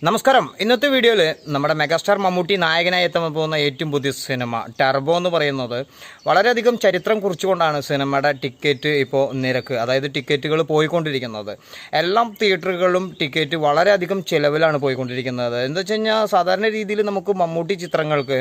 നമസ്കാരം. ഇന്നത്തെ വീഡിയോയിൽ നമ്മുടെ മെഗാസ്റ്റാർ മമ്മൂട്ടി നായകനായി എത്താൻ പോകുന്ന ഏറ്റവും പുതിയ സിനിമ ടർബോ എന്ന് പറയുന്നത് വളരെയധികം ചരിത്രം കുറിച്ചുകൊണ്ടാണ് സിനിമയുടെ ടിക്കറ്റ് ഇപ്പോൾ നിരക്ക്, അതായത് ടിക്കറ്റുകൾ പോയിക്കൊണ്ടിരിക്കുന്നത്. എല്ലാ തിയേറ്ററുകളിലും ടിക്കറ്റ് വളരെയധികം ചിലവിലാണ് പോയിക്കൊണ്ടിരിക്കുന്നത്. എന്താ വെച്ച് കഴിഞ്ഞാൽ സാധാരണ രീതിയിൽ നമുക്ക് മമ്മൂട്ടി ചിത്രങ്ങൾക്ക്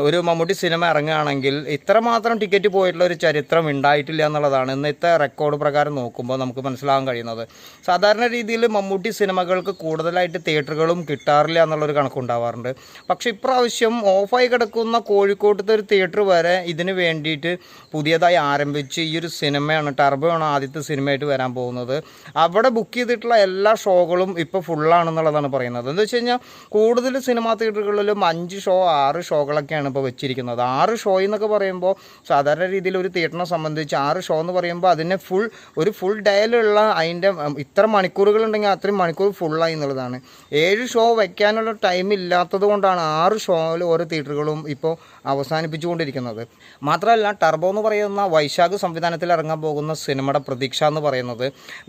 ഒരു മമ്മൂട്ടി സിനിമ ഇറങ്ങുകയാണെങ്കിൽ ഇത്രമാത്രം ടിക്കറ്റ് പോയിട്ടുള്ള ഒരു ചരിത്രം ഉണ്ടായിട്ടില്ല എന്നുള്ളതാണ് ഇന്നത്തെ റെക്കോർഡ് പ്രകാരം നോക്കുമ്പോൾ നമുക്ക് മനസ്സിലാകാൻ കഴിയുന്നത്. സാധാരണ രീതിയിൽ മമ്മൂട്ടി സിനിമകൾക്ക് കൂടുതലായിട്ട് തിയേറ്ററുകൾ കിട്ടാറില്ല എന്നുള്ളൊരു കണക്കുണ്ടാവാറുണ്ട്. പക്ഷേ ഇപ്രാവശ്യം ഓഫായി കിടക്കുന്ന കോഴിക്കോട്ടത്തെ ഒരു തിയേറ്റർ വരെ ഇതിന് വേണ്ടിയിട്ട് പുതിയതായി ആരംഭിച്ച് ഈ ഒരു സിനിമയാണ് ടർബോ ആണ് ആദ്യത്തെ സിനിമയായിട്ട് വരാൻ പോകുന്നത്. അവിടെ ബുക്ക് ചെയ്തിട്ടുള്ള എല്ലാ ഷോകളും ഇപ്പോൾ ഫുള്ളാണെന്നുള്ളതാണ് പറയുന്നത്. എന്താ വെച്ച് കഴിഞ്ഞാൽ കൂടുതൽ സിനിമാ തിയേറ്ററുകളിലും 5 ഷോ 6 ഷോകളൊക്കെയാണ് ഇപ്പോൾ വെച്ചിരിക്കുന്നത്. 6 ഷോ എന്നൊക്കെ പറയുമ്പോൾ സാധാരണ രീതിയിൽ ഒരു തിയേറ്ററിനെ സംബന്ധിച്ച് 6 ഷോ എന്ന് പറയുമ്പോൾ അതിനെ ഒരു ഫുൾ ഡേയിലുള്ള അതിൻ്റെ ഇത്ര മണിക്കൂറുകളുണ്ടെങ്കിൽ അത്രയും മണിക്കൂർ ഫുള്ളായി എന്നുള്ളതാണ്. 7 ഷോ വയ്ക്കാനുള്ള ടൈം ഇല്ലാത്തത് കൊണ്ടാണ് 6 ഷോയിൽ ഓരോ തിയേറ്ററുകളും ഇപ്പോൾ അവസാനിപ്പിച്ചുകൊണ്ടിരിക്കുന്നത്. മാത്രമല്ല ടർബോ എന്ന് പറയുന്ന വൈശാഖ് സംവിധാനത്തിൽ ഇറങ്ങാൻ പോകുന്ന സിനിമയുടെ പ്രതീക്ഷ എന്ന് പറയുന്നത്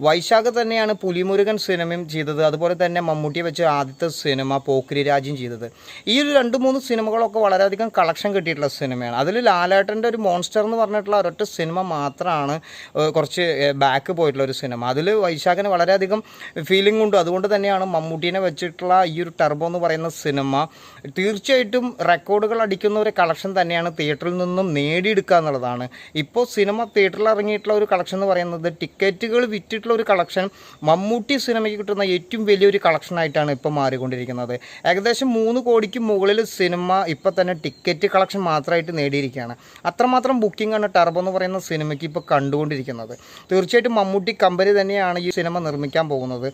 വൈശാഖ് തന്നെയാണ് പുലിമുരുകൻ സിനിമയും ചെയ്തത്, അതുപോലെ തന്നെ മമ്മൂട്ടിയെ വെച്ച് ആദ്യത്തെ സിനിമ പോക്കിരി രാജ്യം ചെയ്തത്. ഈ ഒരു 2-3 സിനിമകളൊക്കെ വളരെയധികം കളക്ഷൻ കിട്ടിയിട്ടുള്ള സിനിമയാണ്. അതിൽ ലാലേട്ടൻ്റെ ഒരു മോൺസ്റ്റർ എന്ന് പറഞ്ഞിട്ടുള്ള ഒരൊറ്റ സിനിമ മാത്രമാണ് കുറച്ച് ബാക്ക് പോയിട്ടുള്ള ഒരു സിനിമ. അതിൽ വൈശാഖിന് വളരെയധികം ഫീലിംഗ് ഉണ്ട്. അതുകൊണ്ട് തന്നെയാണ് മമ്മൂട്ടീനെ വെച്ചിട്ടുള്ള ഈ ഒരു ടർബോ എന്ന് പറയുന്ന സിനിമ തീർച്ചയായിട്ടും റെക്കോർഡുകൾ അടിക്കുന്ന ഒരു കളക്ഷൻ തന്നെയാണ് തിയേറ്ററിൽ നിന്നും നേടിയെടുക്കുക എന്നുള്ളതാണ്. ഇപ്പോൾ സിനിമ തിയേറ്ററിൽ ഇറങ്ങിയിട്ടുള്ള ഒരു കളക്ഷൻ എന്ന് പറയുന്നത് ടിക്കറ്റുകൾ വിറ്റിട്ടുള്ള ഒരു കളക്ഷൻ മമ്മൂട്ടി സിനിമയ്ക്ക് കിട്ടുന്ന ഏറ്റവും വലിയൊരു കളക്ഷനായിട്ടാണ് ഇപ്പോൾ മാറിക്കൊണ്ടിരിക്കുന്നത്. ഏകദേശം 3 കോടിക്ക് മുകളിൽ സിനിമ ഇപ്പോൾ തന്നെ ടിക്കറ്റ് കളക്ഷൻ മാത്രമായിട്ട് നേടിയിരിക്കുകയാണ്. അത്രമാത്രം ബുക്കിംഗാണ് ടർബോ എന്ന് പറയുന്ന സിനിമയ്ക്ക് ഇപ്പോൾ കണ്ടുകൊണ്ടിരിക്കുന്നത്. തീർച്ചയായിട്ടും മമ്മൂട്ടി കമ്പനി തന്നെയാണ് ഈ സിനിമ നിർമ്മിക്കാൻ പോകുന്നത്.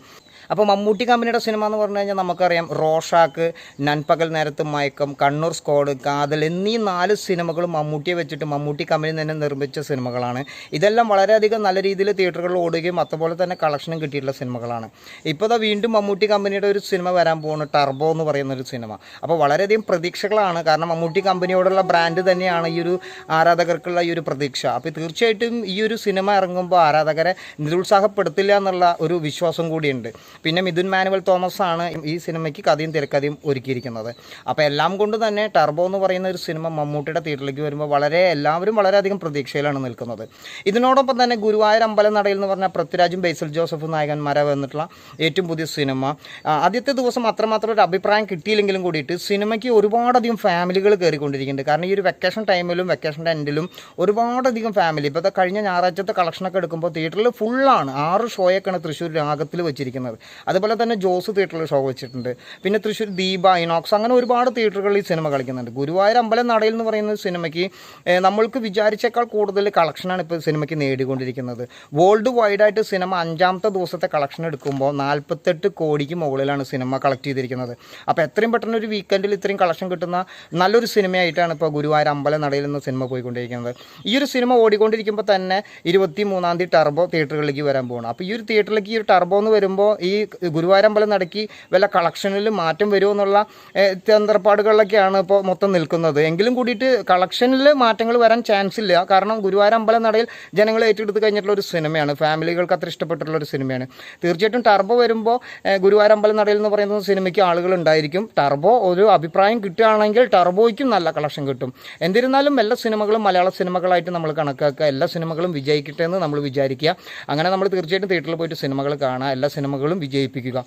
അപ്പോൾ മമ്മൂട്ടി കമ്പനിയുടെ സിനിമ എന്ന് പറഞ്ഞു കഴിഞ്ഞാൽ നമുക്കറിയാം റോഷാക്ക്, നൻപകൽ നേരത്ത് മയക്കം, കണ്ണൂർ സ്ക്വാഡ്, കാതൽ എന്നീ 4 സിനിമകളും മമ്മൂട്ടിയെ വെച്ചിട്ട് മമ്മൂട്ടി കമ്പനി തന്നെ നിർമ്മിച്ച സിനിമകളാണ്. ഇതെല്ലാം വളരെയധികം നല്ല രീതിയിൽ തിയേറ്ററുകളിൽ ഓടുകയും അതുപോലെ തന്നെ കളക്ഷനും കിട്ടിയിട്ടുള്ള സിനിമകളാണ്. ഇപ്പോൾ വീണ്ടും മമ്മൂട്ടി കമ്പനിയുടെ ഒരു സിനിമ വരാൻ പോകുന്നു, ടർബോ എന്ന് പറയുന്നൊരു സിനിമ. അപ്പോൾ വളരെയധികം പ്രതീക്ഷകളാണ്. കാരണം മമ്മൂട്ടി കമ്പനിയോടുള്ള ബ്രാൻഡ് തന്നെയാണ് ഈ ഒരു ആരാധകർക്കുള്ള ഈ ഒരു പ്രതീക്ഷ. അപ്പോൾ തീർച്ചയായിട്ടും ഈ ഒരു സിനിമ ഇറങ്ങുമ്പോൾ ആരാധകരെ നിരുത്സാഹപ്പെടുത്തില്ല എന്നുള്ള ഒരു വിശ്വാസം കൂടിയുണ്ട്. പിന്നെ മിഥുൻ മാനുവൽ തോമസ് ആണ് ഈ സിനിമയ്ക്ക് കഥയും തിരക്കഥയും ഒരുക്കിയിരിക്കുന്നത്. അപ്പോൾ എല്ലാം കൊണ്ട് തന്നെ ടർബോ എന്ന് പറയുന്ന ഒരു സിനിമ മമ്മൂട്ടിയുടെ തിയേറ്ററിലേക്ക് വരുമ്പോൾ എല്ലാവരും വളരെയധികം പ്രതീക്ഷയിലാണ് നിൽക്കുന്നത്. ഇതിനോടൊപ്പം തന്നെ ഗുരുവായൂർ അമ്പലനടയിൽ എന്ന് പറഞ്ഞാൽ പൃഥ്വിരാജും ബേസിൽ ജോസഫും നായകന്മാരെ വന്നിട്ടുള്ള ഏറ്റവും പുതിയ സിനിമ. ആദ്യത്തെ ദിവസം അത്രമാത്രം ഒരു അഭിപ്രായം കിട്ടിയില്ലെങ്കിലും കൂടിയിട്ട് സിനിമയ്ക്ക് ഒരുപാടധികം ഫാമിലികൾ കയറിക്കൊണ്ടിരിക്കുന്നുണ്ട്. കാരണം ഈ ഒരു വെക്കേഷൻ ടൈമിലും വെക്കേഷൻ്റെ എൻഡിലും ഒരുപാടധികം ഫാമിലി ഇപ്പോൾ കഴിഞ്ഞ ഞായറാഴ്ചത്തെ കളക്ഷനൊക്കെ എടുക്കുമ്പോൾ തിയേറ്ററിൽ ഫുള്ളാണ്. 6 ഷോയൊക്കെയാണ് തൃശ്ശൂർ രാഗത്തിൽ വെച്ചിരിക്കുന്നത്. അതുപോലെ തന്നെ ജോസ് തിയേറ്ററിൽ ഷോ വെച്ചിട്ടുണ്ട്. പിന്നെ തൃശ്ശൂർ ദീപ, ഇനോക്സ്, അങ്ങനെ ഒരുപാട് തിയേറ്ററുകളിൽ ഈ സിനിമ കളിക്കുന്നുണ്ട്. ഗുരുവായൂർ അമ്പലനടയിൽ എന്ന് പറയുന്ന സിനിമയ്ക്ക് നമ്മൾക്ക് വിചാരിച്ചേക്കാൾ കൂടുതൽ കളക്ഷനാണ് ഇപ്പോൾ സിനിമയ്ക്ക് നേടിക്കൊണ്ടിരിക്കുന്നത്. വേൾഡ് വൈഡായിട്ട് സിനിമ 5ാമത്തെ ദിവസത്തെ കളക്ഷൻ എടുക്കുമ്പോൾ 48 കോടിക്ക് മുകളിലാണ് സിനിമ കളക്ട് ചെയ്തിരിക്കുന്നത്. അപ്പോൾ എത്രയും പെട്ടെന്ന് ഒരു വീക്കെൻഡിൽ ഇത്രയും കളക്ഷൻ കിട്ടുന്ന നല്ലൊരു സിനിമയായിട്ടാണ് ഇപ്പോൾ ഗുരുവായൂർ അമ്പലനടയിൽ നിന്ന് സിനിമ പോയിക്കൊണ്ടിരിക്കുന്നത്. ഈ ഒരു സിനിമ ഓടിക്കൊണ്ടിരിക്കുമ്പോൾ തന്നെ 23-ാം തീയതി ടർബോ തിയേറ്ററുകളിലേക്ക് വരാൻ പോകണം. അപ്പോൾ ഈ ഒരു തിയേറ്ററിലേക്ക് ഈ ഒരു ടർബോ എന്ന് വരുമ്പോൾ ഈ ഗുരുവായൂരമ്പലം നടക്കി വല്ല കളക്ഷനിൽ മാറ്റം വരുമോ എന്നുള്ള തന്ത്രപ്പാടുകളിലൊക്കെയാണ് ഇപ്പോൾ മൊത്തം നിൽക്കുന്നത്. എങ്കിലും കൂടിയിട്ട് കളക്ഷനിൽ മാറ്റങ്ങൾ വരാൻ ചാൻസ് ഇല്ല. കാരണം ഗുരുവായൂരമ്പലം നടയിൽ ജനങ്ങൾ ഏറ്റെടുത്ത് കഴിഞ്ഞിട്ടുള്ള ഒരു സിനിമയാണ്, ഫാമിലികൾക്ക് അത്ര ഇഷ്ടപ്പെട്ടുള്ള ഒരു സിനിമയാണ്. തീർച്ചയായിട്ടും ടർബോ വരുമ്പോൾ ഗുരുവായൂരമ്പലം നടയിൽ എന്ന് പറയുന്ന സിനിമയ്ക്ക് ആളുകൾ ഉണ്ടായിരിക്കും. ടർബോ ഒരു അഭിപ്രായം കിട്ടുകയാണെങ്കിൽ ടർബോയ്ക്കും നല്ല കളക്ഷൻ കിട്ടും. എന്നിരുന്നാലും എല്ലാ സിനിമകളും മലയാള സിനിമകളായിട്ട് നമ്മൾ കണക്കാക്കുക. എല്ലാ സിനിമകളും വിജയിക്കട്ടെ എന്ന് നമ്മൾ വിചാരിക്കുക. അങ്ങനെ നമ്മൾ തീർച്ചയായിട്ടും തിയേറ്ററിൽ പോയിട്ട് സിനിമകൾ കാണുക, എല്ലാ സിനിമകളും വിജയിപ്പിക്കുക.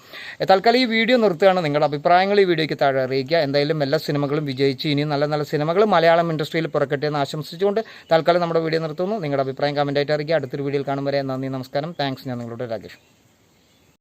തൽക്കാലം ഈ വീഡിയോ നിർത്തുകയാണ്. നിങ്ങളുടെ അഭിപ്രായങ്ങൾ ഈ വീഡിയോയ്ക്ക് താഴെ അറിയിക്കുക. എന്തായാലും എല്ലാ സിനിമകളും വിജയിച്ച് ഇനിയും നല്ല നല്ല സിനിമകൾ മലയാളം ഇൻഡസ്ട്രിയിൽ പുറക്കട്ടെ എന്ന് ആശംസിച്ചുകൊണ്ട് തൽക്കാലം നമ്മുടെ വീഡിയോ നിർത്തുന്നു. നിങ്ങളുടെ അഭിപ്രായം കമൻറ്റായിട്ട് അറിയിക്കുക. അടുത്തൊരു വീഡിയോയിൽ കാണും വരെ നന്ദി, നമസ്കാരം, താങ്ക്സ്. ഞാൻ നിങ്ങളുടെ രാകേഷ്.